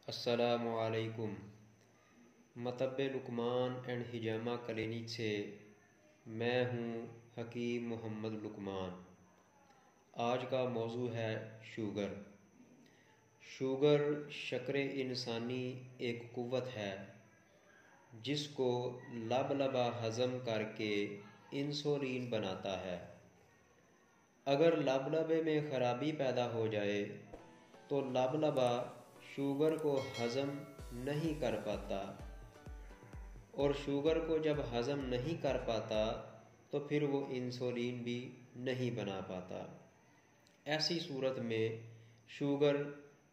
अस्सलामुअलैकुम। मतब्बे Lukman and hijama clinic से मैं हूँ हकीम मोहम्मद लुकमान। आज का मौजू है शुगर। शुगर शक्र इंसानी एक क़ुव्वत है जिसको लबलबा हज़म करके इंसुलिन बनाता है। अगर लबलबे में ख़राबी पैदा हो जाए तो लबलबा शुगर को हज़म नहीं कर पाता, और शुगर को जब हज़म नहीं कर पाता तो फिर वो इंसुलिन भी नहीं बना पाता। ऐसी सूरत में शुगर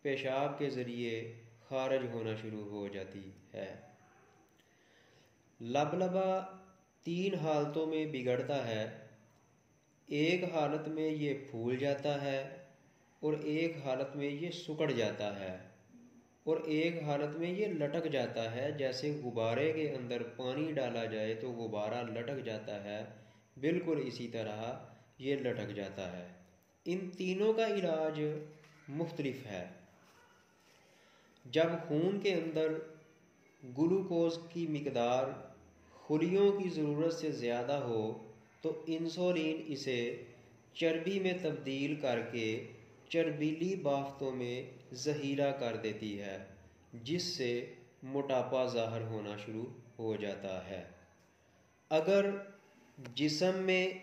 पेशाब के ज़रिए खारिज होना शुरू हो जाती है। लबलबा 3 हालतों में बिगड़ता है। एक हालत में ये फूल जाता है, और एक हालत में ये सिकुड़ जाता है, और एक हालत में ये लटक जाता है। जैसे गुब्बारे के अंदर पानी डाला जाए तो गुब्बारा लटक जाता है, बिल्कुल इसी तरह ये लटक जाता है। इन तीनों का इलाज मुख्तलिफ है। जब खून के अंदर ग्लूकोज की मिकदार खुलियों की ज़रूरत से ज़्यादा हो तो इंसुलिन इसे चर्बी में तब्दील करके चर्बीली बाफ्तों में ज़हीरा कर देती है, जिससे मोटापा ज़ाहिर होना शुरू हो जाता है। अगर जिस्म में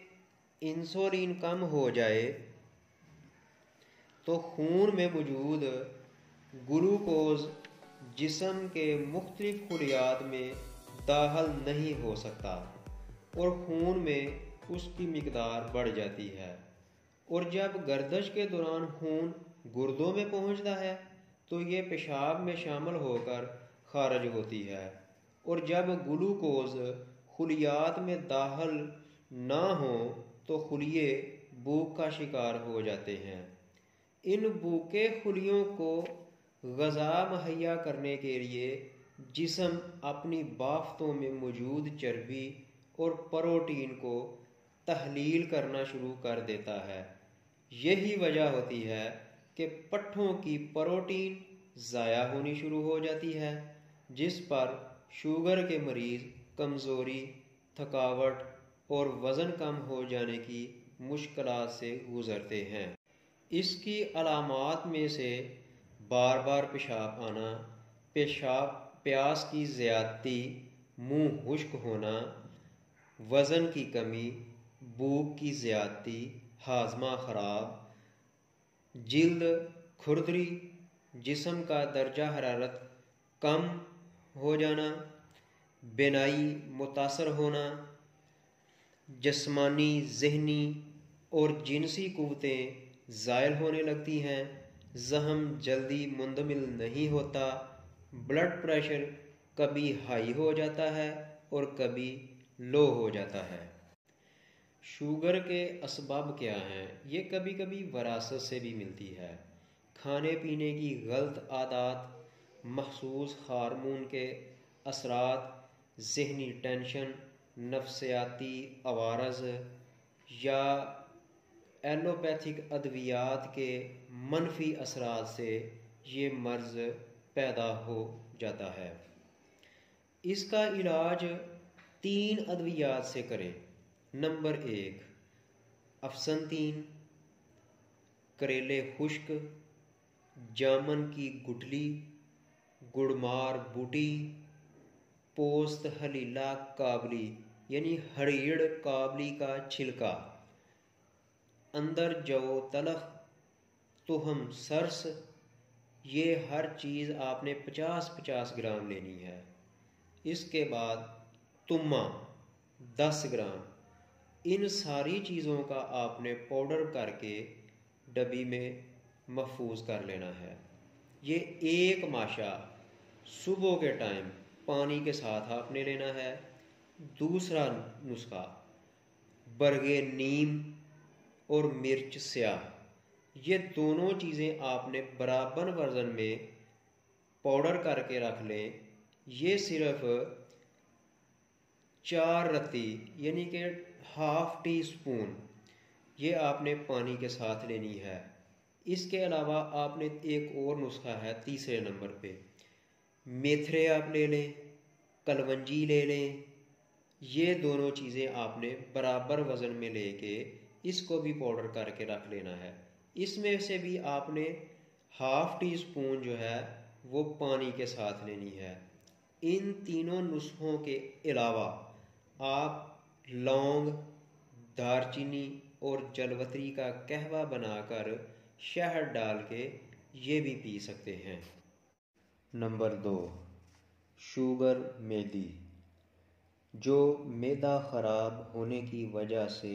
इंसुलिन कम हो जाए तो खून में मौजूद ग्लूकोज जिस्म के मुख्तलिफ खुलियात में दाखिल नहीं हो सकता, और खून में उसकी मिकदार बढ़ जाती है। और जब गर्दश के दौरान खून गुर्दों में पहुंचता है तो ये पेशाब में शामिल होकर खारिज होती है। और जब ग्लूकोज खुलियात में दाखिल ना हो तो खुलिये भूख का शिकार हो जाते हैं। इन भूखे खुलियों को ग़ज़ा मुहैया करने के लिए जिस्म अपनी बाफ्तों में मौजूद चर्बी और प्रोटीन को तहलील करना शुरू कर देता है। यही वजह होती है कि पट्ठों की प्रोटीन ज़ाया होनी शुरू हो जाती है, जिस पर शुगर के मरीज़ कमज़ोरी, थकावट और वज़न कम हो जाने की मुश्किलात से गुज़रते हैं। इसकी अलामात में से बार बार पेशाब आना, प्यास की ज़्यादती, मुँह खुश्क होना, वज़न की कमी, भूख की ज़्यादती, हाजमा ख़राब, जिल्द खुरदरी, जिस्म का दर्जा हरारत कम हो जाना, बिनाई मुतासर होना, जिस्मानी, ज़हनी और जिनसी क़ुव्वतें ज़ायल होने लगती हैं, ज़हम जल्दी मुंदमिल नहीं होता, ब्लड प्रेशर कभी हाई हो जाता है और कभी लो हो जाता है। शुगर के असबाब क्या हैं? ये कभी कभी वरासत से भी मिलती है। खाने पीने की गलत आदत, मखसूस हार्मोन के असरात, ज़हनी टेंशन, नफ्सियाती अवारज़ या एलोपैथिक अद्वियात के मनफी असरात से ये मर्ज़ पैदा हो जाता है। इसका इलाज 3 अद्वियात से करें। नंबर 1, अफसनतीन, करेले खुश्क, जामन की गुठली, गुड़मार बूटी, पोस्त हलीला काबली यानी हरीड़ काबली का छिलका, अंदर जौ तलख, तुहम सरस। ये हर चीज़ आपने 50-50 ग्राम लेनी है। इसके बाद तुम्मा 10 ग्राम। इन सारी चीज़ों का आपने पाउडर करके डब्बी में महफूज कर लेना है। ये एक माशा सुबह के टाइम पानी के साथ आपने लेना है। दूसरा नुस्खा, बरगे नीम और मिर्च स्याह, ये दोनों चीज़ें आपने बराबर वज़न में पाउडर करके रख लें। ये सिर्फ 4 रत्ती यानी कि ½ टी स्पून ये आपने पानी के साथ लेनी है। इसके अलावा आपने एक और नुस्खा है तीसरे नंबर पे, मेथरे आप ले लें, कलवंजी ले लें। ये दोनों चीज़ें आपने बराबर वज़न में लेके इसको भी पाउडर करके रख लेना है। इसमें से भी आपने हाफ टी स्पून जो है वो पानी के साथ लेनी है। इन तीनों नुस्खों के अलावा आप लौंग, दारचीनी और जलवतरी का कहवा बनाकर शहद डाल के ये भी पी सकते हैं। नंबर 2, शुगर मेदी, जो मैदा ख़राब होने की वजह से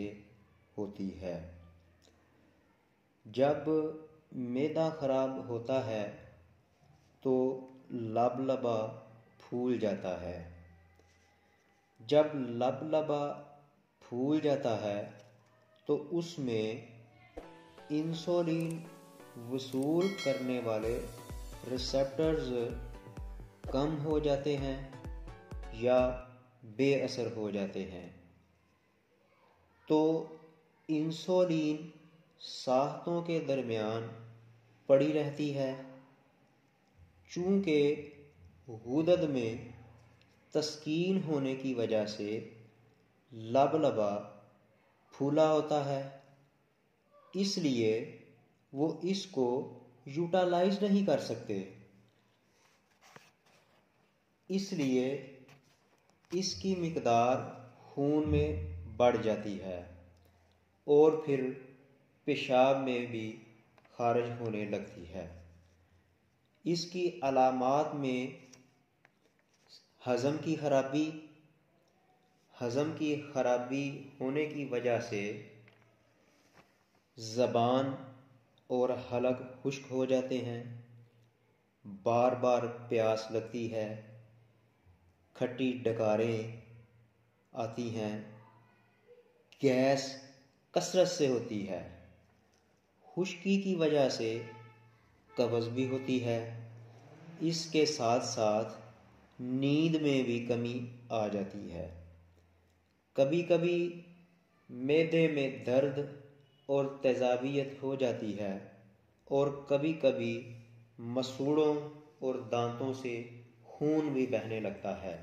होती है। जब मैदा ख़राब होता है तो लबलबा फूल जाता है। जब लबलबा फूल जाता है तो उसमें इंसुलिन वसूल करने वाले रिसेप्टर्स कम हो जाते हैं या बेअसर हो जाते हैं। तो इंसुलिन साख्तों के दरमियान पड़ी रहती है। चूँकि गुदद में तस्कीन होने की वजह से लबलबा फूला होता है, इसलिए वो इसको यूटिलाइज नहीं कर सकते। इसलिए इसकी मिकदार खून में बढ़ जाती है और फिर पेशाब में भी खारिज होने लगती है। इसकी अलामात में हज़म की खराबी होने की वजह से ज़बान और हलक खुश्क हो जाते हैं, बार बार प्यास लगती है, खट्टी डकारें आती हैं, गैस कसरत से होती है, खुश्की की वजह से कब्ज़ भी होती है। इसके साथ साथ नींद में भी कमी आ जाती है। कभी कभी मैदे में दर्द और तेज़ाबियत हो जाती है और कभी कभी मसूड़ों और दांतों से खून भी बहने लगता है।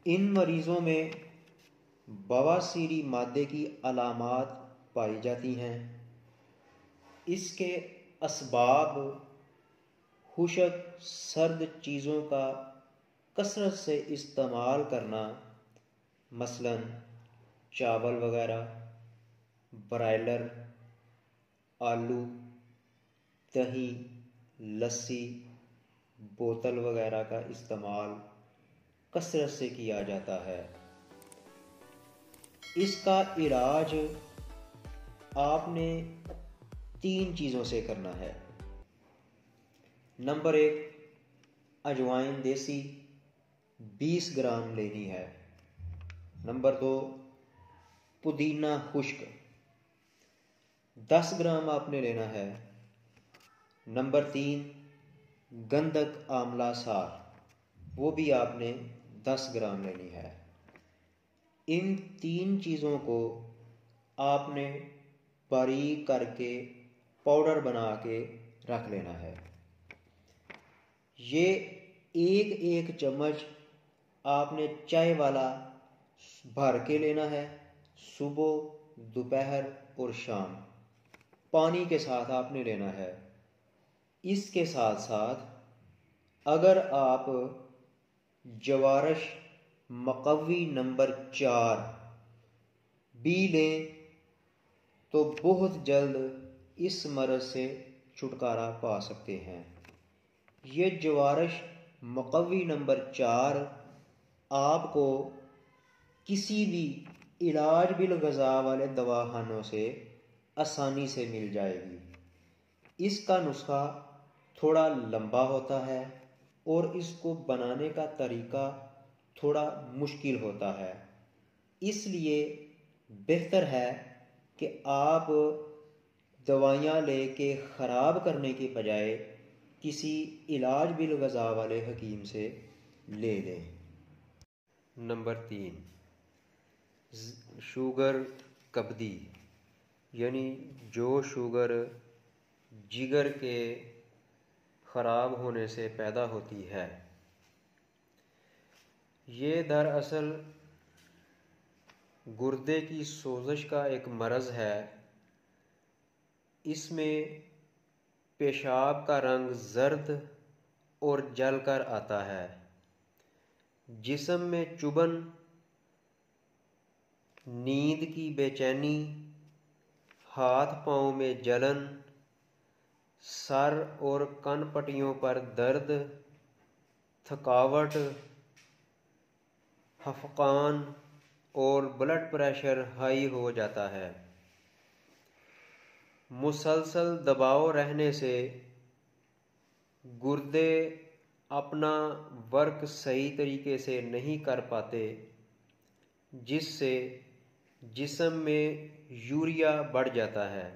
इन मरीज़ों में बवासीरी मादे की अलामात पाई जाती हैं। इसके असबाब खुश्क सर्द चीज़ों का कसरत से इस्तेमाल करना, मसलन चावल वगैरह, ब्रायलर, आलू, दही, लस्सी, बोतल वगैरह का इस्तेमाल कसरत से किया जाता है। इसका इलाज आपने 3 चीज़ों से करना है। नंबर 1, अजवाइन देसी 20 ग्राम लेनी है। नंबर 2, पुदीना खुश्क 10 ग्राम आपने लेना है। नंबर 3, गंधक आंवला सार, वो भी आपने 10 ग्राम लेनी है। इन 3 चीज़ों को आपने बारीक करके पाउडर बना के रख लेना है। ये एक एक चम्मच आपने चाय वाला भर के लेना है। सुबह, दोपहर और शाम पानी के साथ आपने लेना है। इसके साथ साथ अगर आप जवारश मकवी नंबर 4 भी लें तो बहुत जल्द इस मर्ज़ से छुटकारा पा सकते हैं। ये जवारश मकवी नंबर 4 आपको किसी भी इलाज बिल गज़ा वाले दवाखानों से आसानी से मिल जाएगी। इसका नुस्खा थोड़ा लंबा होता है और इसको बनाने का तरीका थोड़ा मुश्किल होता है, इसलिए बेहतर है कि आप दवाइयाँ लेके ख़राब करने के बजाय किसी इलाज बिल गज़ा वाले हकीम से ले लें। नंबर 3, शुगर कब्दी, यानी जो शुगर जिगर के ख़राब होने से पैदा होती है। ये दरअसल गुर्दे की सोजश का एक मर्ज़ है। इसमें पेशाब का रंग जर्द और जल कर आता है, जिस्म में चुभन, नींद की बेचैनी, हाथ पाँव में जलन, सर और कनपट्टियों पर दर्द, थकावट, हफ़कान और ब्लड प्रेशर हाई हो जाता है। मुसलसल दबाव रहने से गुर्दे अपना वर्क सही तरीके से नहीं कर पाते, जिससे जिस्म में यूरिया बढ़ जाता है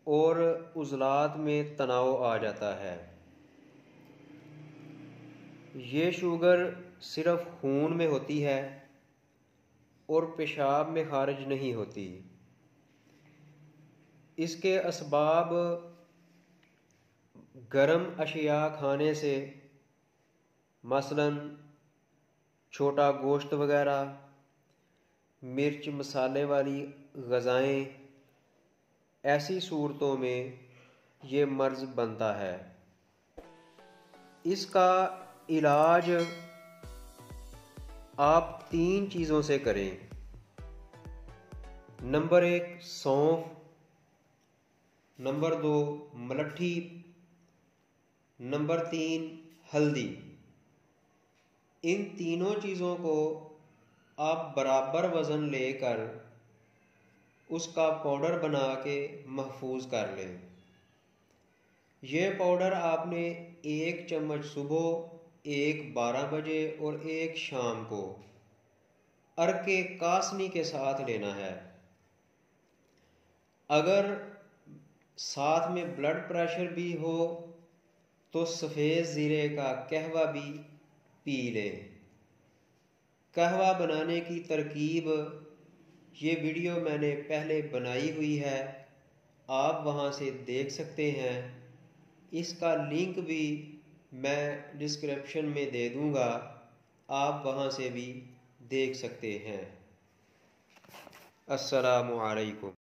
और उज़लात में तनाव आ जाता है। ये शुगर सिर्फ खून में होती है और पेशाब में खारिज नहीं होती। इसके असबाब गर्म अशिया खाने से, मसलन छोटा गोश्त वगैरह, मिर्च मसाले वाली ग़ज़ाएँ, ऐसी सूरतों में ये मर्ज़ बनता है। इसका इलाज आप 3 चीज़ों से करें। नंबर 1 सौंफ, नंबर 2 मलट्ठी, नंबर 3 हल्दी। इन तीनों चीज़ों को आप बराबर वज़न लेकर उसका पाउडर बना के महफूज कर लें। ये पाउडर आपने 1 चम्मच सुबह, 1 12 बजे और 1 शाम को अर्के कासनी के साथ लेना है। अगर साथ में ब्लड प्रेशर भी हो तो सफ़ेद ज़ीरे का कहवा भी पी लें। कहवा बनाने की तरकीब ये वीडियो मैंने पहले बनाई हुई है, आप वहाँ से देख सकते हैं। इसका लिंक भी मैं डिस्क्रिप्शन में दे दूँगा, आप वहाँ से भी देख सकते हैं। अस्सलामु अलैकुम।